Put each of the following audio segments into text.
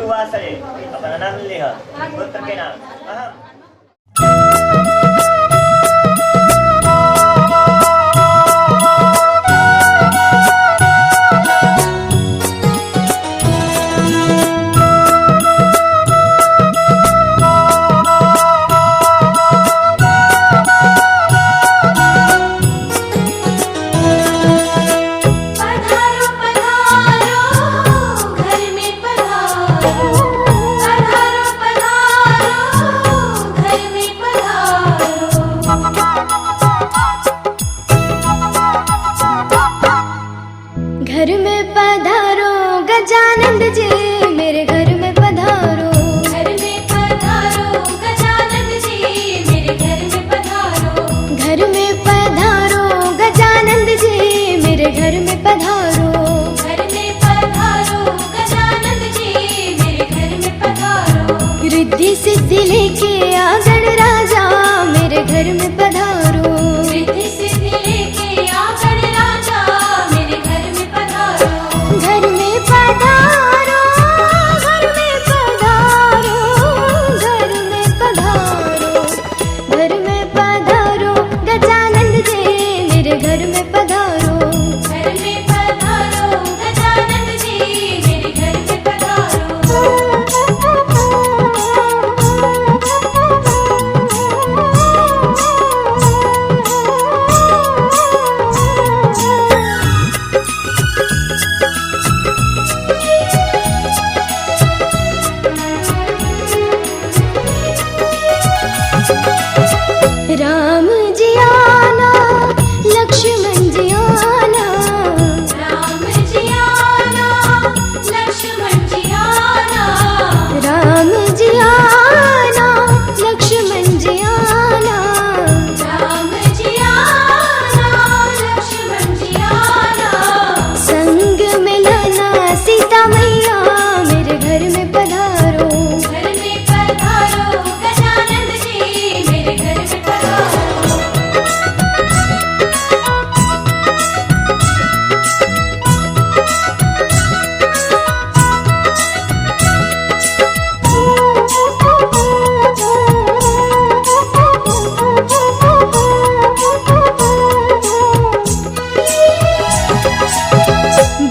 वासरे अपना नाम लिह गोत्र के नाम घर में पधारो गजानंद जी मेरे घर में पधारो। घर में पधारो गजानंद जी मेरे घर में पधारो। घर में पधारो गजानंद जी मेरे घर में पधारो। घर में पधारो गजानंद जी मेरे घर में पधारो। रिद्धि सिद्धि लेके आ गणराजा मेरे घर में पधारो। रिद्धि सिद्धि लेके आ गणराजा मेरे घर में पधारो। घर में पधारो घर में पधारो घर में पधारो। घर में पधारो गजानंद जी मेरे घर में पधारो। घर में पधारो गजानंद जी मेरे घर में पधारो। राम जी आना लक्ष्मण जी आना। राम जी आना लक्ष्मण जी आना। राम जी आना लक्ष्मण जी आना। राम जी आना लक्ष्मण जी आना। संग मिलना सीता मैया मेरे घर में पधारो। घर में पधारो गजानंद जी मेरे घर में पधारो।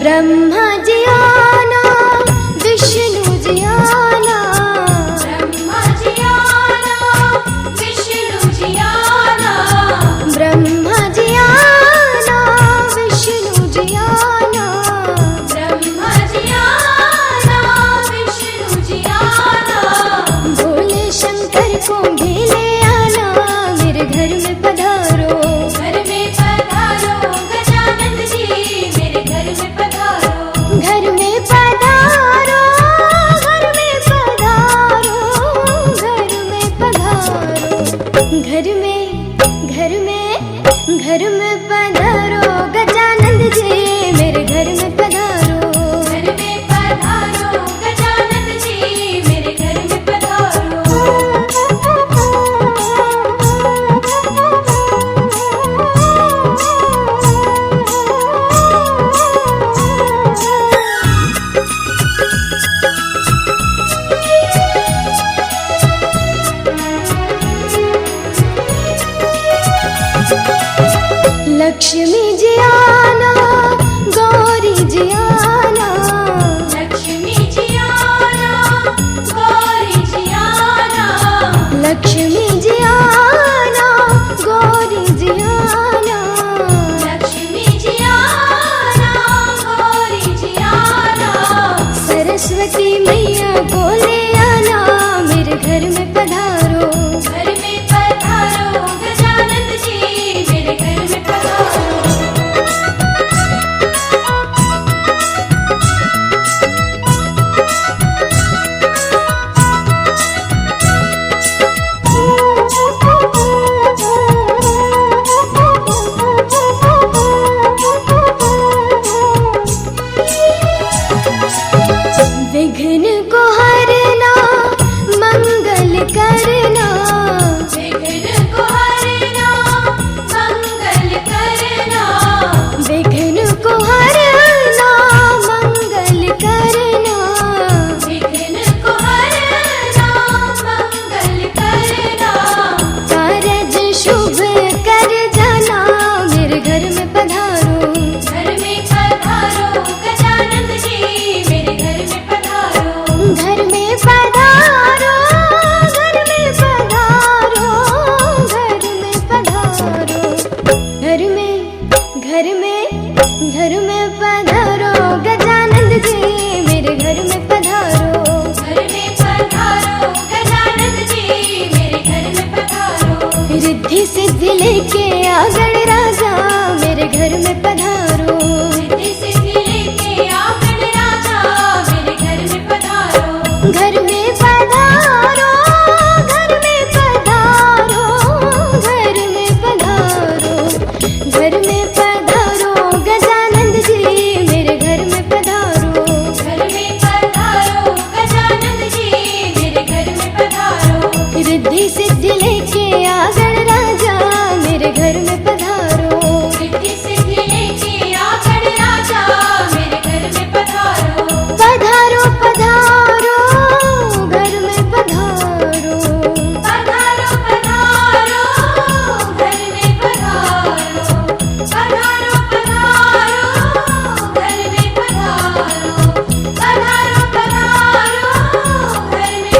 ब्रह्मा जी आना विष्णु जी आना। ब्रह्मा जी आना विष्णु जी आना। ब्रह्मा जी आना विष्णु जी आना। ब्रह्मा जी आना विष्णु जी आना। भोले शंकर को भी ले आना मेरे घर में पधारो। घर में पधारो गजानंद जी मेरे घर में पधारो। घर में पधारो घर में पधारो घर में पधारो। घर में पधारो गजानंद जी मेरे घर में पधारो। घर में पधारो गजानंद जी मेरे घर में पधारो। लक्ष्मी जी आना गौरी जी आना। लक्ष्मी जी आना गौरी जी आना। लक्ष्मी जी आना गौरी जी आना। लक्ष्मी जी आना गौरी जी आना। सरस्वती मैया को ले आना मेरे घर में पधारो। घर में पधारो गजानंद जी मेरे घर में पधारो। विघ्न को हरना मंगल करना। विघ्न को हरना मंगल करना। विघ्न को हरना मंगल करना। विघ्न लेके आ गणराजा मेरे घर में पधारो। रिद्धि सिद्धि लेके आ गणराजा मेरे घर में पधारो। घर में पधारो, घर में पधारो, घर में पधारो, घर में पधारो गजानंद जी मेरे घर में पधारो। घर में पधारो गजानंद जी मेरे घर में पधारो। रिद्धि सिद्धि लेके आ गणराजा मेरे घर में पधारो। रिद्धि सिद्धि लेके आ गणराजा मेरे घर में पधारो। पधारो पधारो घर में पधारो। पधारो पधारो घर में पधारो। पधारो पधारो घर में पधारो। पधारो पधारो घर में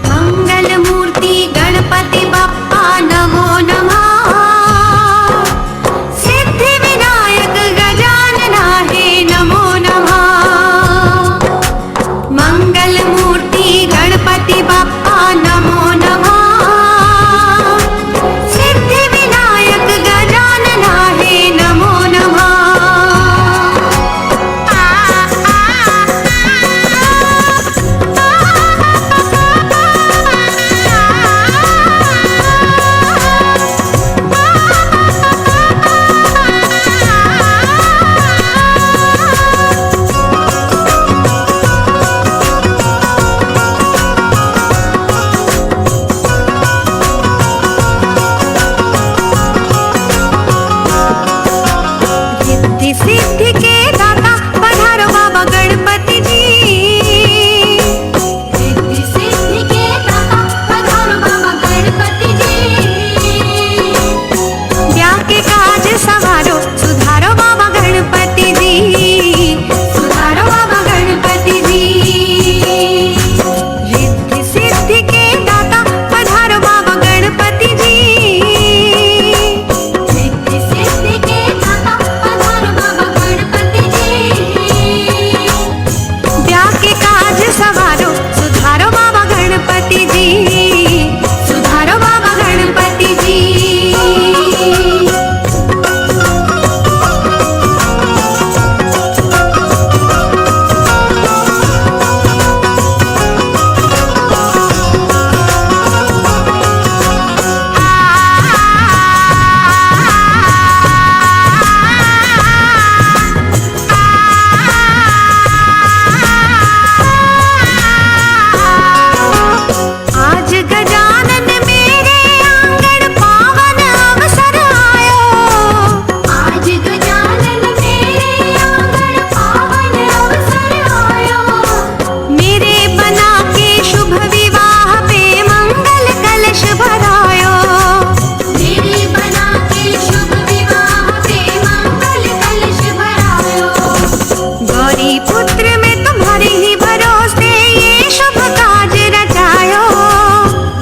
मंगल मूर्ति गणपति बप्पा नमो नमः। सिद्धि विनायक गजानना हे नमो नमः। मंगल मूर्ति गणपति बप्पा नमो नमः। सिद्धि विनायक गजानना हे नमो नमः। रिद्धि सिद्धि के दाता पधारो बाबा गणपति जी। रिद्धि सिद्धि के दाता पधारो बाबा गणपति जी। ब्याह के काज सवारो सुधारो बाबा गणपति जी। सुधारो बाबा गणपति जी। रिद्धि सिद्धि के दाता पधारो बाबा गणपति जी। रिद्धि सिद्धि के दाता पधारो बाबा गणपति जी। ब्याह के काज सवारो सुधारो बाबा गणपति जी। सुधारो बाबा गणपति जी। आज गजानन मेरे आंगन पावन अवसर आयो। आज गजानन मेरे आंगन पावन अवसर आयो। मेरे बना के शुभ विवाह पे मंगल कलश भरायो। मेरे बना के शुभ विवाह पे मंगल कलश भरायो। गौरी पुत्र में तुम्हारे ही भरोसे ये शुभ काज रचायो।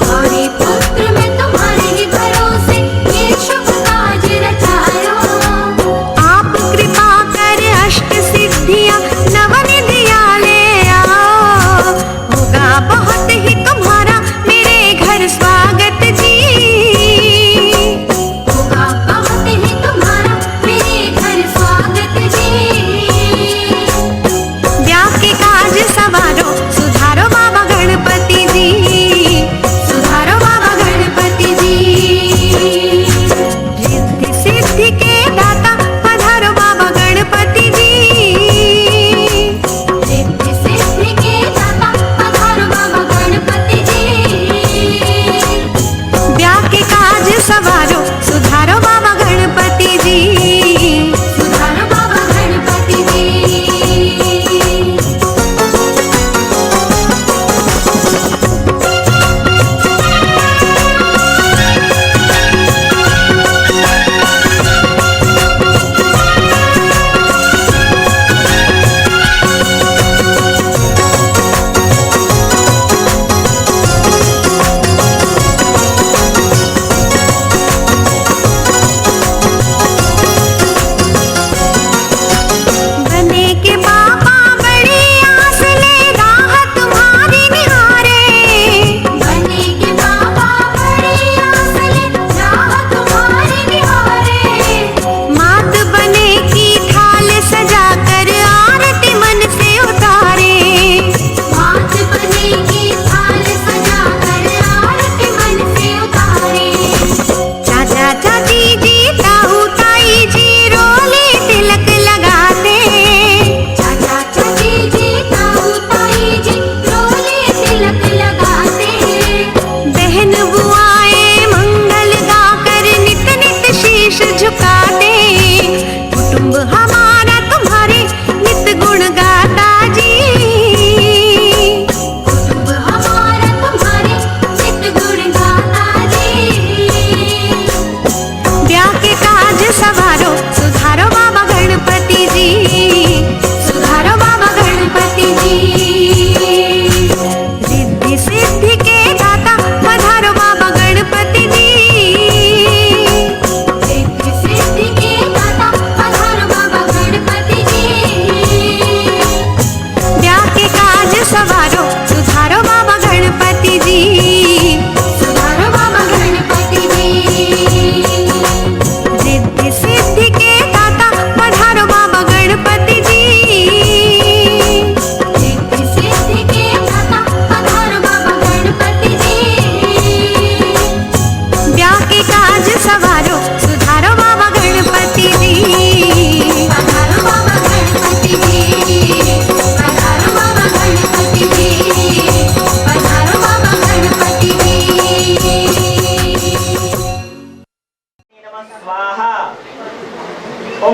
गौरी पुत्र में तुम्हारे ही भरोसे ये शुभ काज रचायो। आप कृपा कर अष्ट सिद्धियां नवनिधियां ले आओ। होगा बहुत ही तुम्हारा मेरे घर स्वागत जी। होगा बहुत ही तुम्हारा मेरे घर स्वागत जी।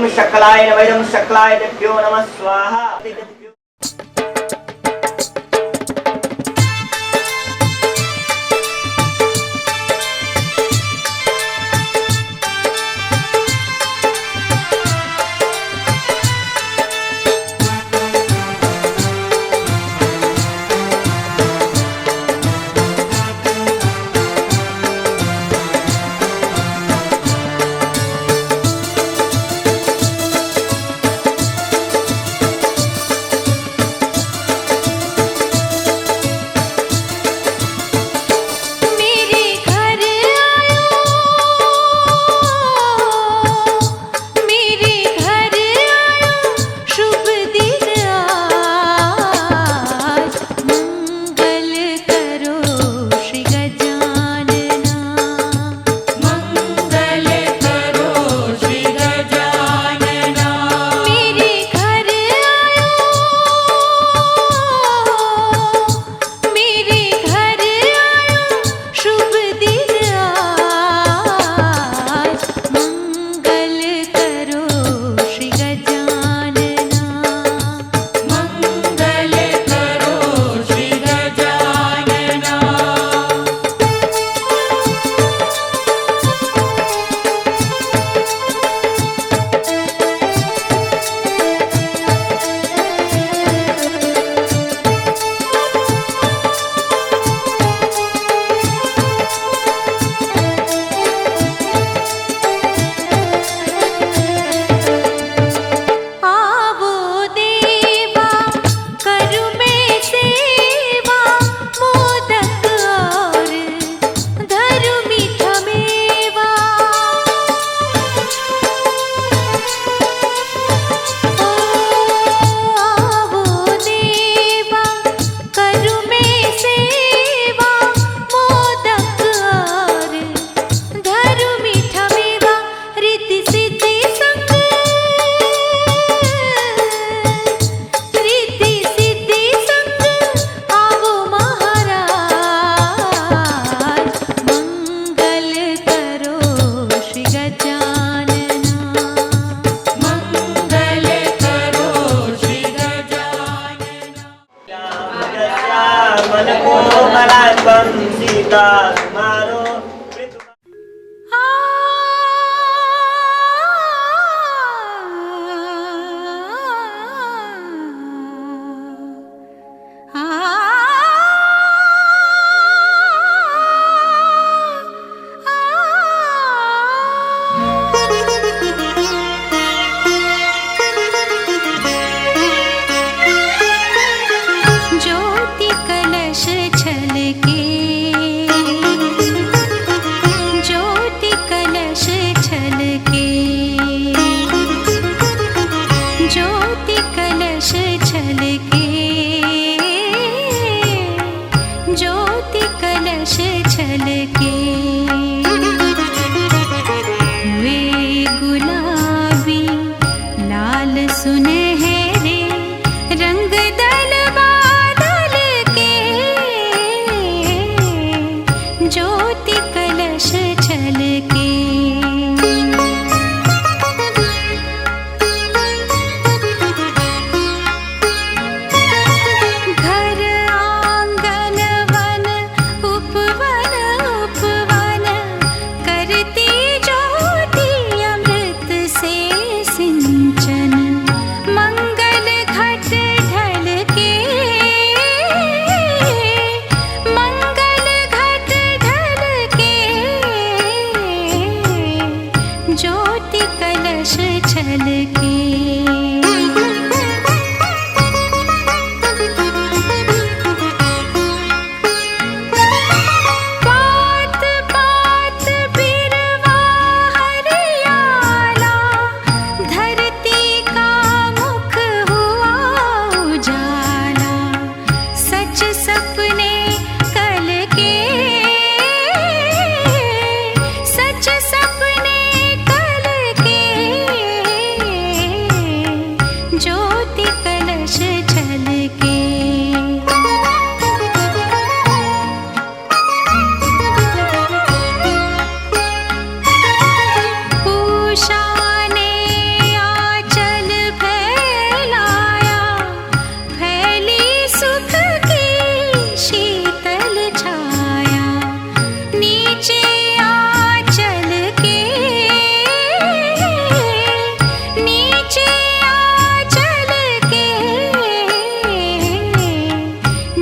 ओम शक्लाय नमः इदं शक्लाय देभ्यो नमः स्वाहा। सीता मारो ज्योति कलश छलके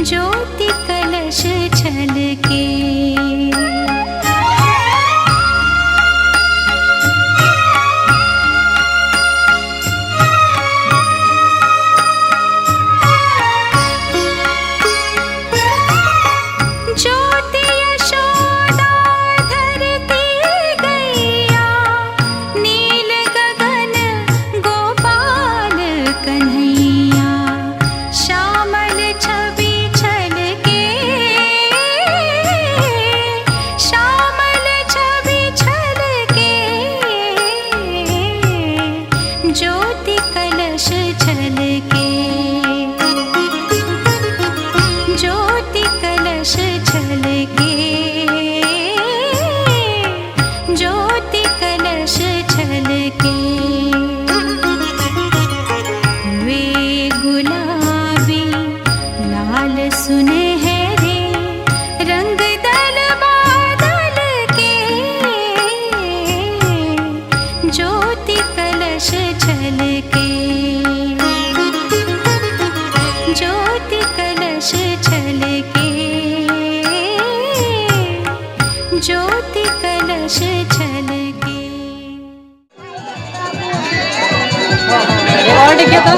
ज्योति कलश छलके। ज्योति यशोदा धरती गैया, नील गगन गोपाल कन्हैया, श्यामल छवि छलके, श्यामल छवि छलके, ज्योति कलश छलके, ज्योति कलश छलके, ज्योति कलश छलके। वे गुलाबी लाल सुनहरे रंग दल बादल के, ज्योति कलश छलके, ज्योति कलश छलके, ज्योति कलश छलके। और क्या था?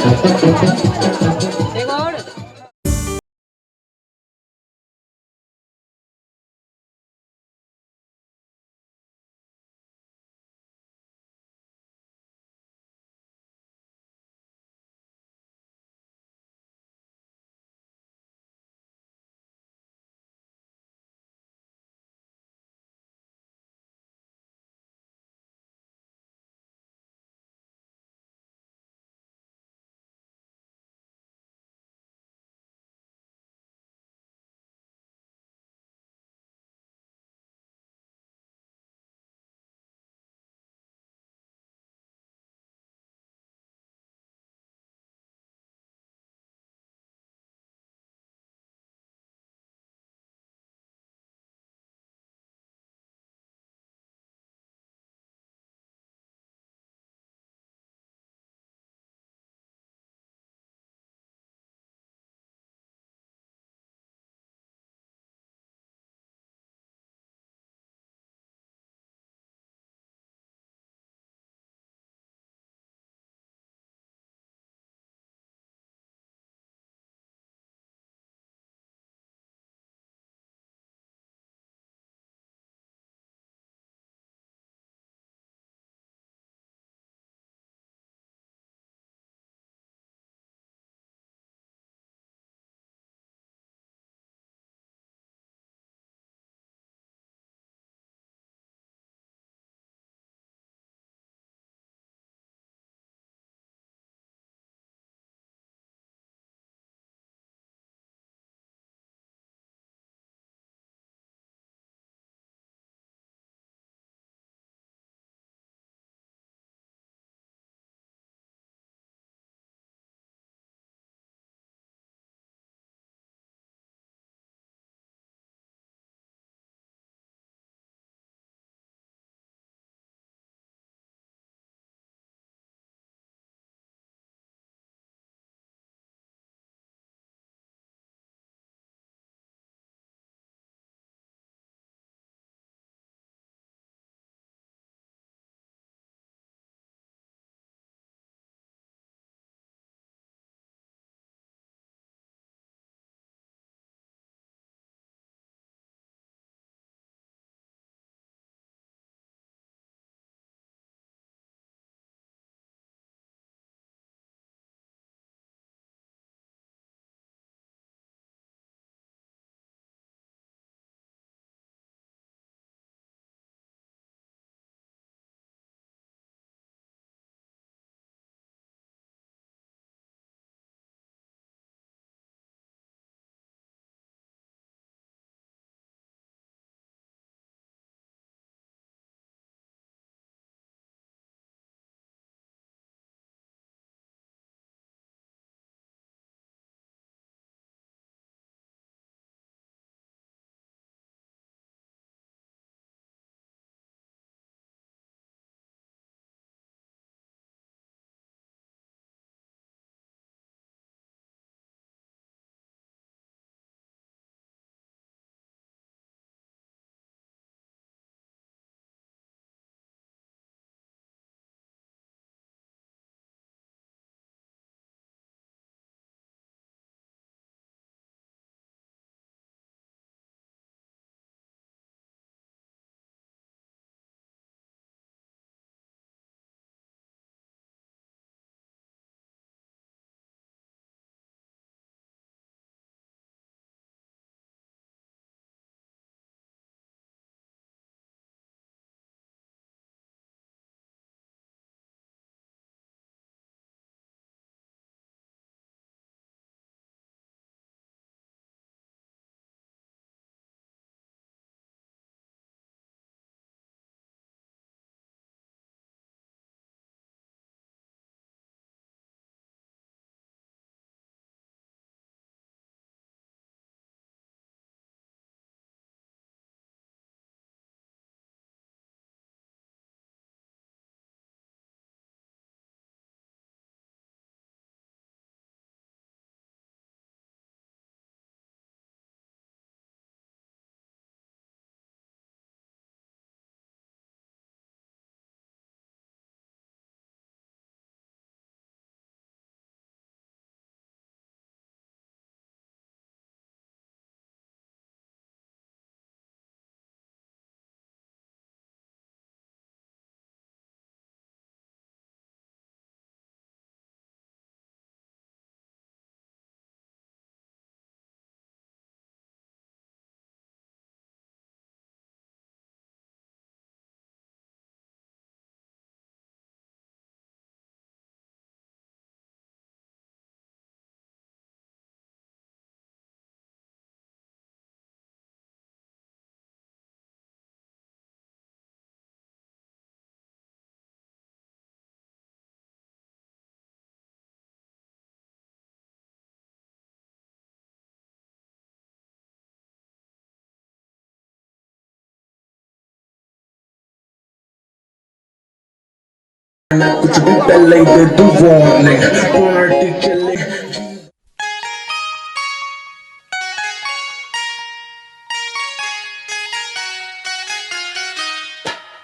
कुछ भी पहले ही दे दूं वार्निंग पार्टी चले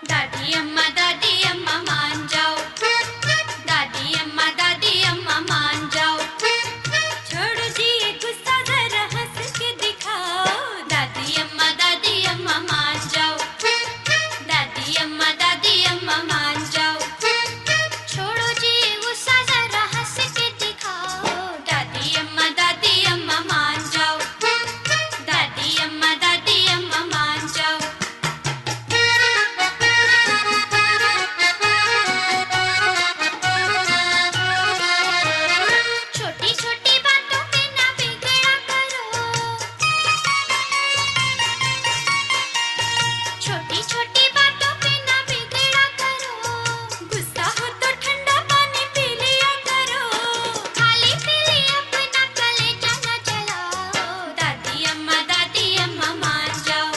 दादी अम्मा मान जाओ, दादी अम्मा मान जाओ, छोड़ो जी ये गुस्सा जरा हंस के दिखाओ। दादी अम्मा मान जाओ, दादी अम्मा मान जाओ, छोड़ो जी ये गुस्सा जरा हंस के दिखाओ। दादी अम्मा मान जाओ, दादी अम्मा मान जाओ। छोटी छोटी बातों पे ना बिगड़ा करो, छोटी छोटी बातों पे ना बिगड़ा करो। गुस्सा हो तो ठंडा पानी पी लिया करो, खाली पी लिया अपना कलेजा न जलाओ। दादी अम्मा मान जाओ,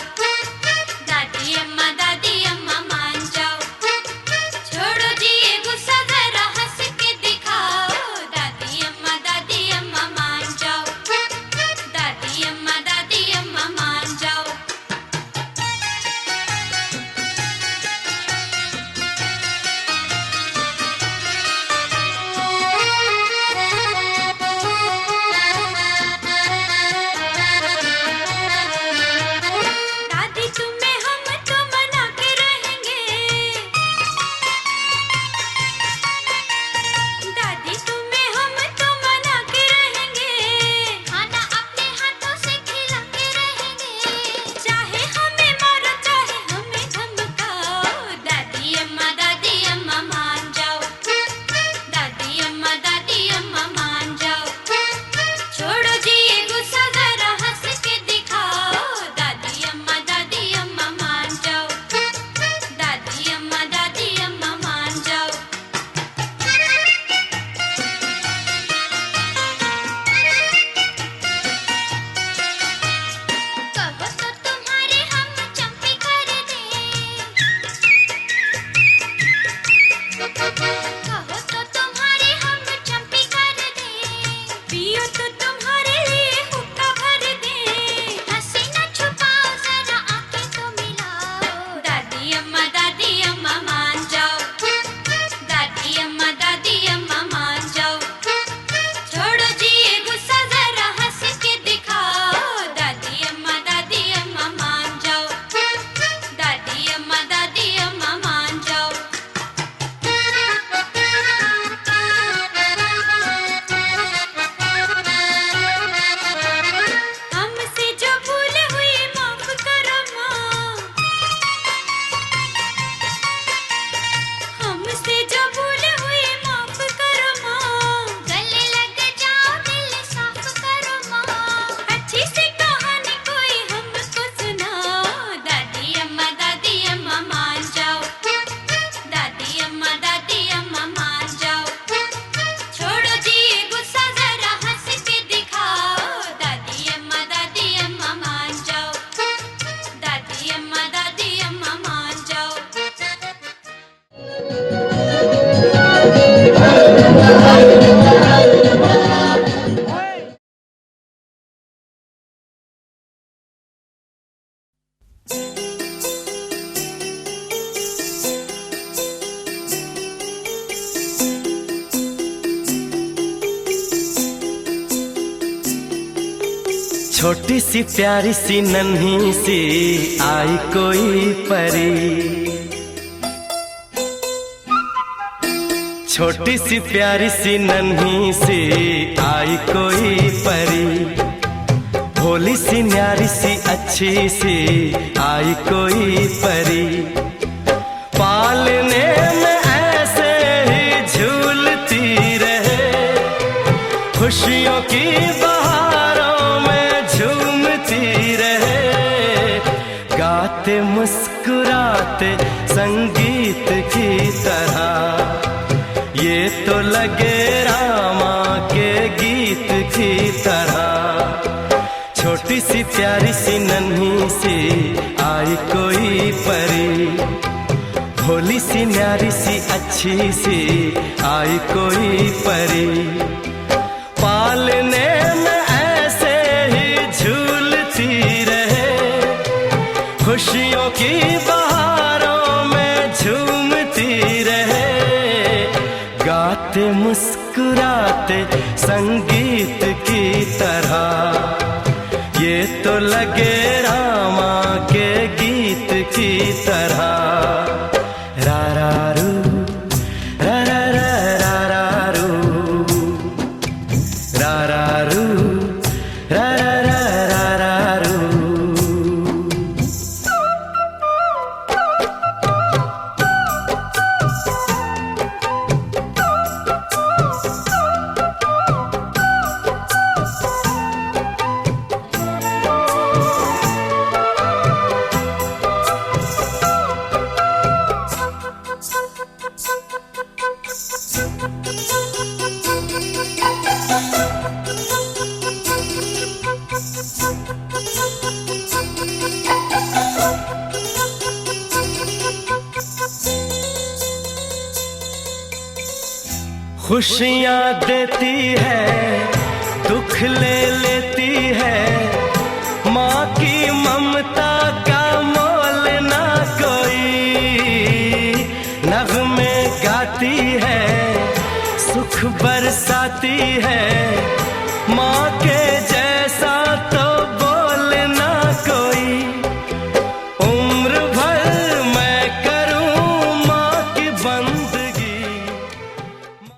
दादी अम्मा मान जाओ, छोड़ो जी ये गुस्सा जरा हंस के दिखाओ। दादी अम्मा मान जाओ, दादी अम्मा मान जाओ। दादी तुम्हें हम तो मना के रहेंगे, दादी तुम्हें हम तो मना के रहेंगे। खाना अपने हाथों से खिला के रहेंगे, चाहे हमें मारो चाहे हमें धमकाओ। दादी अम्मा मान जाओ, दादी अम्मा मान जाओ, छोड़ो जी ये गुस्सा जरा हंस के दिखाओ। दादी अम्मा मान जाओ, दादी अम्मा मान जाओ। कहो तो तुम्हारे हम चंपी कर दें, कहो तो तुम्हारे हम चंपी कर दें, पियो तो तुम्हारे लिए हुक्का भर दें। हंसी न छुपाओ जरा आंखें तो मिलाओ। दादी अम्मा मान जाओ, दादी अम्मा मान जाओ, छोड़ो जी ये गुस्सा जरा हंस के दिखाओ। दादी अम्मा मान जाओ, दादी अम्मा मान जाओ। हमसे जो भूल हुई माफ करो माँ, हमसे जो भूल हुई माफ करो माँ। गले लग जाओ दिल साफ करो माँ, अच्छी सी कहानी कोई हमको सुनाओ। दादी अम्मा मान जाओ, दादी अम्मा मान जाओ, छोड़ो जी ये गुस्सा जरा हंस के दिखाओ। दादी अम्मा मान जाओ, दादी अम्मा मान जाओ। छोटी सी प्यारी सी नन्ही सी आई कोई परी, छोटी सी प्यारी सी नन्ही सी आई कोई परी, भोली सी न्यारी सी अच्छी सी आई कोई परी। पालने में ऐसे ही झूलती रहे, खुशियों की बहारों में झूमती रहे, गाते मुस्कुराते संगीत की तरह। ये तो लगे रामा के गीत की तरह। छोटी सी प्यारी सी नन्ही सी आई कोई परी, भोली सी न्यारी सी अच्छी सी आई कोई परी, पालने में ऐसे ही झूलती रहे, खुशियों की बहारों में झूमती रहे, गाते मुस्कुराते संगीत की तरह, ये तो लगे रामा के गीत की तरह। रा रा रू, रा रा रा रा रू, रा रा रू, रा रा रा रा रू। खुशियाँ देती है, दुख ले लेती है, माँ की ममता का मोल ना कोई, नग़्मे गाती है, सुख बरसाती है,